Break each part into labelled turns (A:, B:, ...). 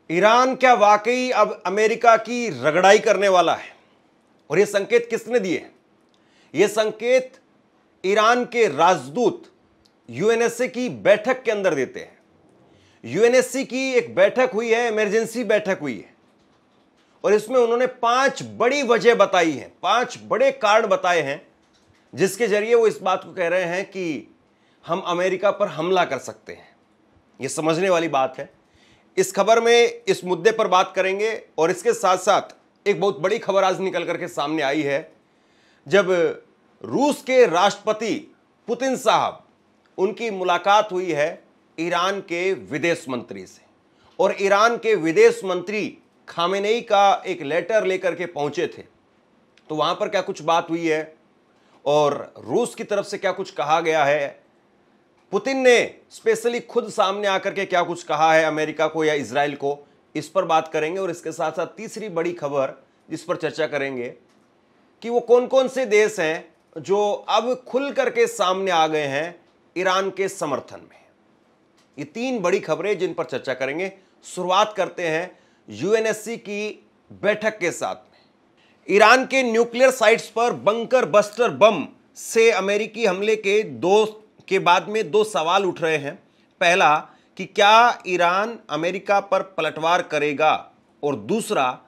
A: Iran क्या वाकई अब अमेरिका की रगड़ाई करने वाला है? और यह संकेत किसने दिए? यह संकेत ईरान के राजदूत यूएनएससी की बैठक के अंदर देते हैं। यूएनएससी की एक बैठक हुई है, इमरजेंसी बैठक हुई है, और इसमें उन्होंने 5 बड़ी वजह बताई हैं, 5 बड़े कारण बताए हैं जिसके जरिए वो इस बात को कह रहे हैं कि हम अमेरिका पर हमला कर सकते हैं। यह समझने वाली बात है। इस खबर में इस मुद्दे पर बात करेंगे, और इसके साथ साथ एक बहुत बड़ी खबर आज निकल करके सामने आई है, जब रूस के राष्ट्रपति पुतिन साहब, उनकी मुलाकात हुई है ईरान के विदेश मंत्री से, और ईरान के विदेश मंत्री खामेनेई का एक लेटर लेकर के पहुंचे थे। तो वहां पर क्या कुछ बात हुई है और रूस की तरफ से क्या कुछ कहा गया है, पुतिन ने स्पेशली खुद सामने आकर के क्या कुछ कहा है अमेरिका को या इजराइल को, इस पर बात करेंगे। और इसके साथ साथ तीसरी बड़ी खबर जिस पर चर्चा करेंगे कि वो कौन कौन से देश हैं जो अब खुल करके सामने आ गए हैं ईरान के समर्थन में। ये 3 बड़ी खबरें जिन पर चर्चा करेंगे। शुरुआत करते हैं यूएनएससी की बैठक के साथ में। ईरान के न्यूक्लियर साइट्स पर बंकर बस्टर बम से अमेरिकी हमले के बाद में 2 सवाल उठ रहे हैं। पहला कि क्या ईरान अमेरिका पर पलटवार करेगा, और दूसरा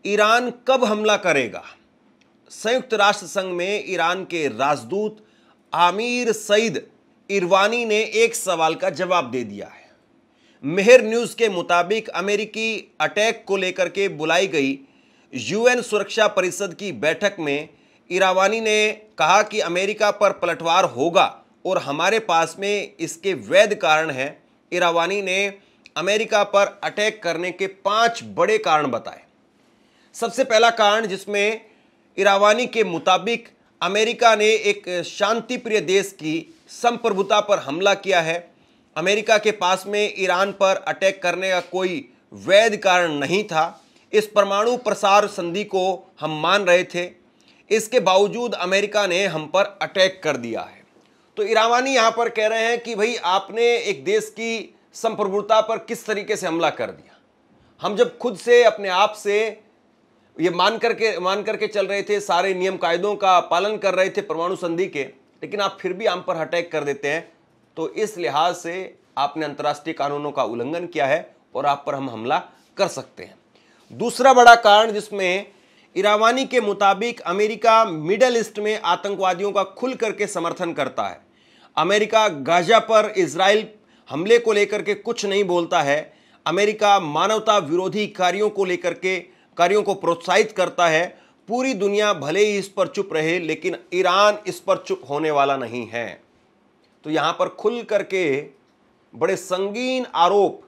A: ईरान कब हमला करेगा। संयुक्त राष्ट्र संघ में ईरान के राजदूत आमिर सईद इरवानी ने एक सवाल का जवाब दे दिया है। मेहर न्यूज के मुताबिक अमेरिकी अटैक को लेकर के बुलाई गई यूएन सुरक्षा परिषद की बैठक में इरवानी ने कहा कि अमेरिका पर पलटवार होगा और हमारे पास में इसके वैध कारण हैं। इरवानी ने अमेरिका पर अटैक करने के 5 बड़े कारण बताए। सबसे पहला कारण, जिसमें इरवानी के मुताबिक अमेरिका ने एक शांतिप्रिय देश की संप्रभुता पर हमला किया है। अमेरिका के पास में ईरान पर अटैक करने का कोई वैध कारण नहीं था। इस परमाणु प्रसार संधि को हम मान रहे थे, इसके बावजूद अमेरिका ने हम पर अटैक कर दिया है। तो इरवानी यहां पर कह रहे हैं कि भाई आपने एक देश की संप्रभुता पर किस तरीके से हमला कर दिया। हम जब खुद से अपने आप से ये मान करके चल रहे थे, सारे नियम कायदों का पालन कर रहे थे परमाणु संधि के, लेकिन आप फिर भी हम पर अटैक कर देते हैं, तो इस लिहाज से आपने अंतर्राष्ट्रीय कानूनों का उल्लंघन किया है और आप पर हम हमला कर सकते हैं। दूसरा बड़ा कारण, जिसमें इरवानी के मुताबिक अमेरिका मिडल ईस्ट में आतंकवादियों का खुल करके समर्थन करता है। अमेरिका गाजा पर इजराइल हमले को लेकर के कुछ नहीं बोलता है। अमेरिका मानवता विरोधी कार्यों को प्रोत्साहित करता है। पूरी दुनिया भले ही इस पर चुप रहे, लेकिन ईरान इस पर चुप होने वाला नहीं है। तो यहां पर खुल करके बड़े संगीन आरोप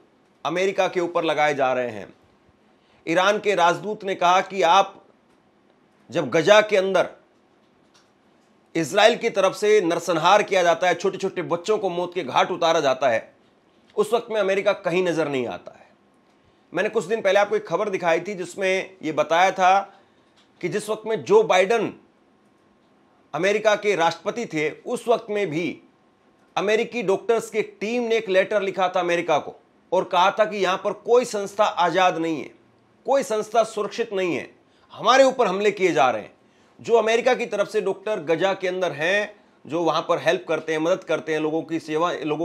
A: अमेरिका के ऊपर लगाए जा रहे हैं। ईरान के राजदूत ने कहा कि आप जब गजा के अंदर इजराइल की तरफ से नरसंहार किया जाता है, छोटे छोटे बच्चों को मौत के घाट उतारा जाता है, उस वक्त में अमेरिका कहीं नजर नहीं आता है। मैंने कुछ दिन पहले आपको एक खबर दिखाई थी जिसमें यह बताया था कि जिस वक्त में जो बाइडेन अमेरिका के राष्ट्रपति थे, उस वक्त में भी अमेरिकी डॉक्टर्स की टीम ने एक लेटर लिखा था अमेरिका को, और कहा था कि यहां पर कोई संस्था आजाद नहीं है, कोई संस्था सुरक्षित नहीं है, हमारे ऊपर हमले किए जा रहे हैं। जो अमेरिका की तरफ से डॉक्टर गजा के अंदर हैं, जो वहां पर हेल्प करते हैं, मदद करते हैं, लोगों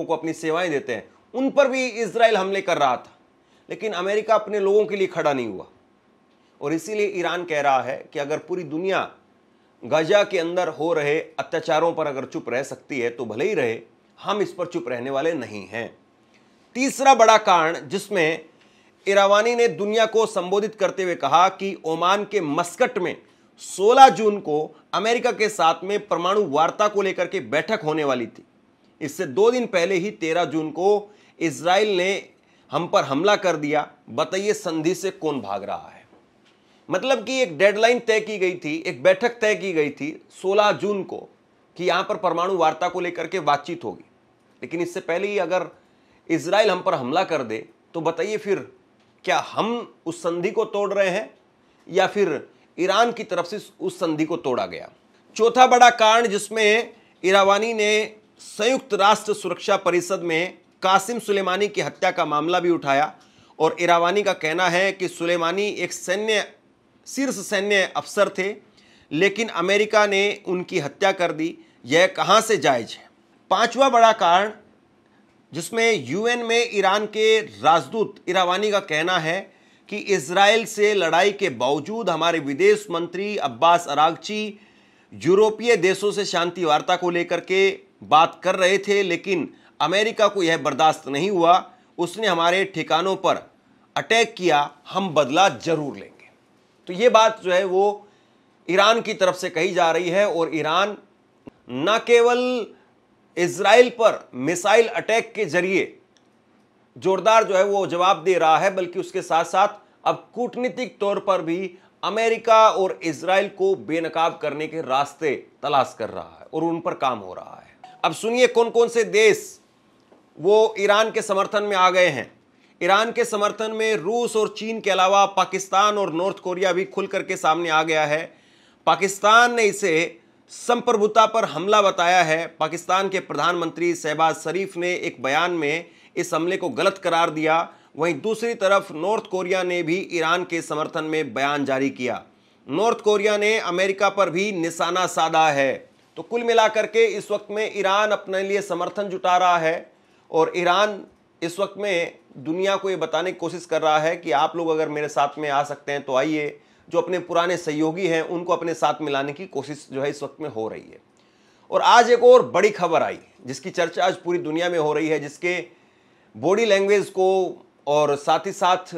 A: को अपनी सेवाएं देते हैं, उन पर भी इजराइल हमले कर रहा था, लेकिन अमेरिका अपने लोगों के लिए खड़ा नहीं हुआ। और इसीलिए ईरान कह रहा है कि अगर पूरी दुनिया गजा के अंदर हो रहे अत्याचारों पर अगर चुप रह सकती है तो भले ही रहे, हम इस पर चुप रहने वाले नहीं हैं। तीसरा बड़ा कारण, जिसमें इरवानी ने दुनिया को संबोधित करते हुए कहा कि ओमान के मस्कट में 16 जून को अमेरिका के साथ में परमाणु वार्ता को लेकर के बैठक होने वाली थी। इससे 2 दिन पहले ही 13 जून को इजराइल ने हम पर हमला कर दिया। बताइए संधि से कौन भाग रहा है। मतलब कि एक डेडलाइन तय की गई थी, एक बैठक तय की गई थी 16 जून को कि यहां पर परमाणु वार्ता को लेकर के बातचीत होगी, लेकिन इससे पहले ही अगर इजराइल हम पर हमला कर दे तो बताइए फिर क्या हम उस संधि को तोड़ रहे हैं या फिर ईरान की तरफ से उस संधि को तोड़ा गया। चौथा बड़ा कारण, जिसमें इरवानी ने संयुक्त राष्ट्र सुरक्षा परिषद में कासिम सुलेमानी की हत्या का मामला भी उठाया और इरावानी का कहना है कि सुलेमानी एक शीर्ष सैन्य अफसर थे, लेकिन अमेरिका ने उनकी हत्या कर दी। यह कहां से जायज है? पांचवा बड़ा कारण जिसमें यूएन में ईरान के राजदूत इरावानी का कहना है कि इजराइल से लड़ाई के बावजूद हमारे विदेश मंत्री अब्बास अरागची यूरोपीय देशों से शांति वार्ता को लेकर के बात कर रहे थे, लेकिन अमेरिका को यह बर्दाश्त नहीं हुआ, उसने हमारे ठिकानों पर अटैक किया, हम बदला जरूर लेंगे। तो ये बात जो है वो ईरान की तरफ से कही जा रही है और ईरान न केवल इजराइल पर मिसाइल अटैक के जरिए जोरदार जो है वो जवाब दे रहा है, बल्कि उसके साथ साथ अब कूटनीतिक तौर पर भी अमेरिका और इजराइल को बेनकाब करने के रास्ते तलाश कर रहा है और उन पर काम हो रहा है। अब सुनिए कौन कौन से देश वो ईरान के समर्थन में आ गए हैं। ईरान के समर्थन में रूस और चीन के अलावा पाकिस्तान और नॉर्थ कोरिया भी खुल करके सामने आ गया है। पाकिस्तान ने इसे संप्रभुता पर हमला बताया है। पाकिस्तान के प्रधानमंत्री शहबाज शरीफ ने एक बयान में इस हमले को गलत करार दिया। वहीं दूसरी तरफ नॉर्थ कोरिया ने भी ईरान के समर्थन में बयान जारी किया। नॉर्थ कोरिया ने अमेरिका पर भी निशाना साधा है। तो कुल मिलाकर के इस वक्त में ईरान अपने लिए समर्थन जुटा रहा है और ईरान इस वक्त में दुनिया को ये बताने की कोशिश कर रहा है कि आप लोग अगर मेरे साथ में आ सकते हैं तो आइए। जो अपने पुराने सहयोगी हैं उनको अपने साथ मिलाने की कोशिश जो है इस वक्त में हो रही है। और आज एक और बड़ी खबर आई जिसकी चर्चा आज पूरी दुनिया में हो रही है, जिसके बॉडी लैंग्वेज को और साथ ही साथ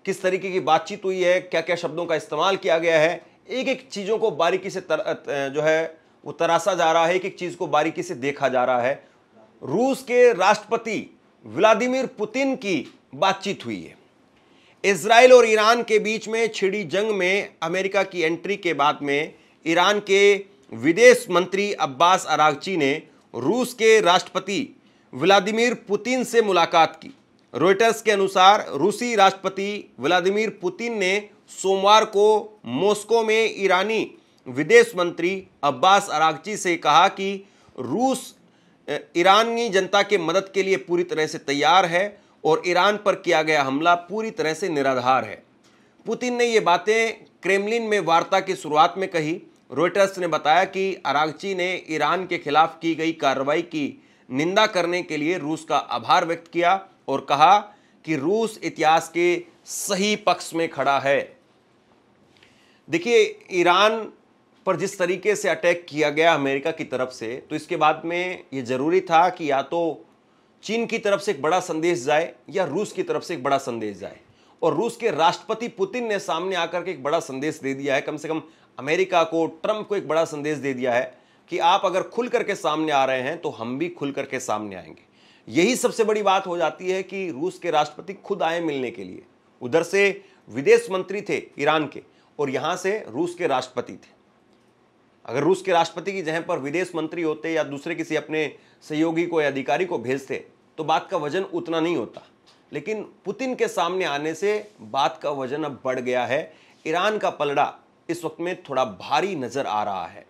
A: किस तरीके की बातचीत हुई है, क्या क्या शब्दों का इस्तेमाल किया गया है, एक एक चीज़ों को बारीकी से जो है वो तराशा जा रहा है, एक एक चीज़ को बारीकी से देखा जा रहा है। रूस के राष्ट्रपति व्लादिमीर पुतिन की बातचीत हुई है। इजराइल और ईरान के बीच में छिड़ी जंग में अमेरिका की एंट्री के बाद में ईरान के विदेश मंत्री अब्बास अरागची ने रूस के राष्ट्रपति व्लादिमीर पुतिन से मुलाकात की। रॉयटर्स के अनुसार रूसी राष्ट्रपति व्लादिमीर पुतिन ने सोमवार को मॉस्को में ईरानी विदेश मंत्री अब्बास अरागची से कहा कि रूस ईरानी जनता के मदद के लिए पूरी तरह से तैयार है और ईरान पर किया गया हमला पूरी तरह से निराधार है। पुतिन ने ये बातें क्रेमलिन में वार्ता की शुरुआत में कही। रॉयटर्स ने बताया कि अरागची ने ईरान के खिलाफ की गई कार्रवाई की निंदा करने के लिए रूस का आभार व्यक्त किया और कहा कि रूस इतिहास के सही पक्ष में खड़ा है। देखिए, ईरान पर जिस तरीके से अटैक किया गया अमेरिका की तरफ से, तो इसके बाद में ये जरूरी था कि या तो चीन की तरफ से एक बड़ा संदेश जाए या रूस की तरफ से एक बड़ा संदेश जाए। और रूस के राष्ट्रपति पुतिन ने सामने आकर के एक बड़ा संदेश दे दिया है, कम से कम अमेरिका को, ट्रंप को एक बड़ा संदेश दे दिया है कि आप अगर खुल करके सामने आ रहे हैं तो हम भी खुल करके सामने आएंगे। यही सबसे बड़ी बात हो जाती है कि रूस के राष्ट्रपति खुद आए मिलने के लिए। उधर से विदेश मंत्री थे ईरान के और यहां से रूस के राष्ट्रपति थे। अगर रूस के राष्ट्रपति की जगह पर विदेश मंत्री होते या दूसरे किसी अपने सहयोगी को या अधिकारी को भेजते तो बात का वजन उतना नहीं होता, लेकिन पुतिन के सामने आने से बात का वजन अब बढ़ गया है। ईरान का पलड़ा इस वक्त में थोड़ा भारी नजर आ रहा है।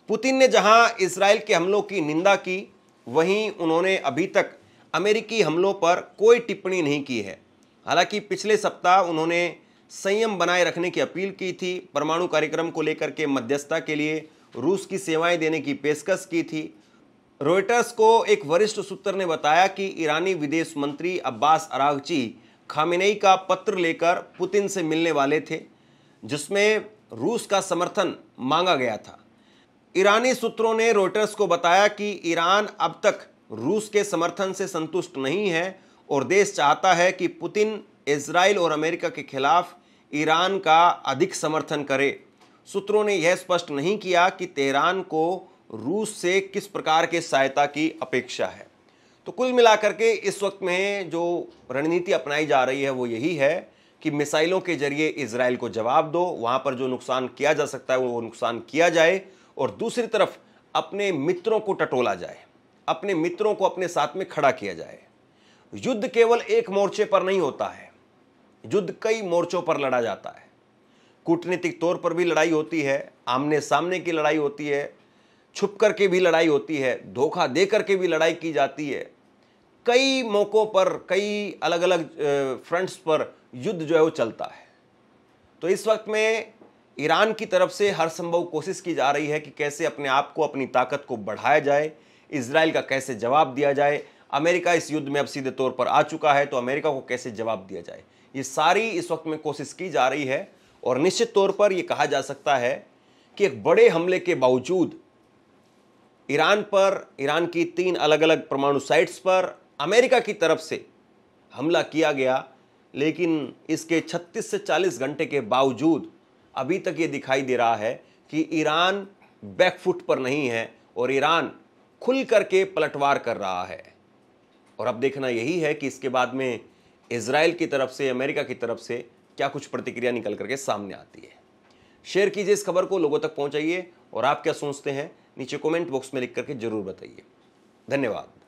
A: पुतिन ने जहां इजराइल के हमलों की निंदा की, वहीं उन्होंने अभी तक अमेरिकी हमलों पर कोई टिप्पणी नहीं की है। हालांकि पिछले सप्ताह उन्होंने संयम बनाए रखने की अपील की थी, परमाणु कार्यक्रम को लेकर के मध्यस्थता के लिए रूस की सेवाएं देने की पेशकश की थी। रॉयटर्स को एक वरिष्ठ सूत्र ने बताया कि ईरानी विदेश मंत्री अब्बास अरागची खामेनेई का पत्र लेकर पुतिन से मिलने वाले थे, जिसमें रूस का समर्थन मांगा गया था। ईरानी सूत्रों ने रॉयटर्स को बताया कि ईरान अब तक रूस के समर्थन से संतुष्ट नहीं है और देश चाहता है कि पुतिन इजराइल और अमेरिका के खिलाफ ईरान का अधिक समर्थन करे। सूत्रों ने यह स्पष्ट नहीं किया कि तेहरान को रूस से किस प्रकार के सहायता की अपेक्षा है। तो कुल मिलाकर के इस वक्त में जो रणनीति अपनाई जा रही है वो यही है कि मिसाइलों के जरिए इजराइल को जवाब दो, वहां पर जो नुकसान किया जा सकता है वो नुकसान किया जाए और दूसरी तरफ अपने मित्रों को टटोला जाए, अपने मित्रों को अपने साथ में खड़ा किया जाए। युद्ध केवल एक मोर्चे पर नहीं होता है, युद्ध कई मोर्चों पर लड़ा जाता है। कूटनीतिक तौर पर भी लड़ाई होती है, आमने सामने की लड़ाई होती है, छुप करके भी लड़ाई होती है, धोखा दे करके भी लड़ाई की जाती है, कई मौकों पर, कई अलग अलग फ्रंट्स पर युद्ध जो है वो चलता है। तो इस वक्त में ईरान की तरफ से हर संभव कोशिश की जा रही है कि कैसे अपने आप को, अपनी ताकत को बढ़ाया जाए, इजराइल का कैसे जवाब दिया जाए। अमेरिका इस युद्ध में अब सीधे तौर पर आ चुका है, तो अमेरिका को कैसे जवाब दिया जाए, ये सारी इस वक्त में कोशिश की जा रही है। और निश्चित तौर पर यह कहा जा सकता है कि एक बड़े हमले के बावजूद ईरान पर, ईरान की 3 अलग अलग परमाणु साइट्स पर अमेरिका की तरफ से हमला किया गया, लेकिन इसके 36 से 40 घंटे के बावजूद अभी तक ये दिखाई दे रहा है कि ईरान बैकफुट पर नहीं है और ईरान खुल करके पलटवार कर रहा है। और अब देखना यही है कि इसके बाद में इजराइल की तरफ से, अमेरिका की तरफ से क्या कुछ प्रतिक्रिया निकल करके सामने आती है। शेयर कीजिए इस खबर को, लोगों तक पहुंचाइए, और आप क्या सोचते हैं नीचे कमेंट बॉक्स में लिख करके जरूर बताइए। धन्यवाद।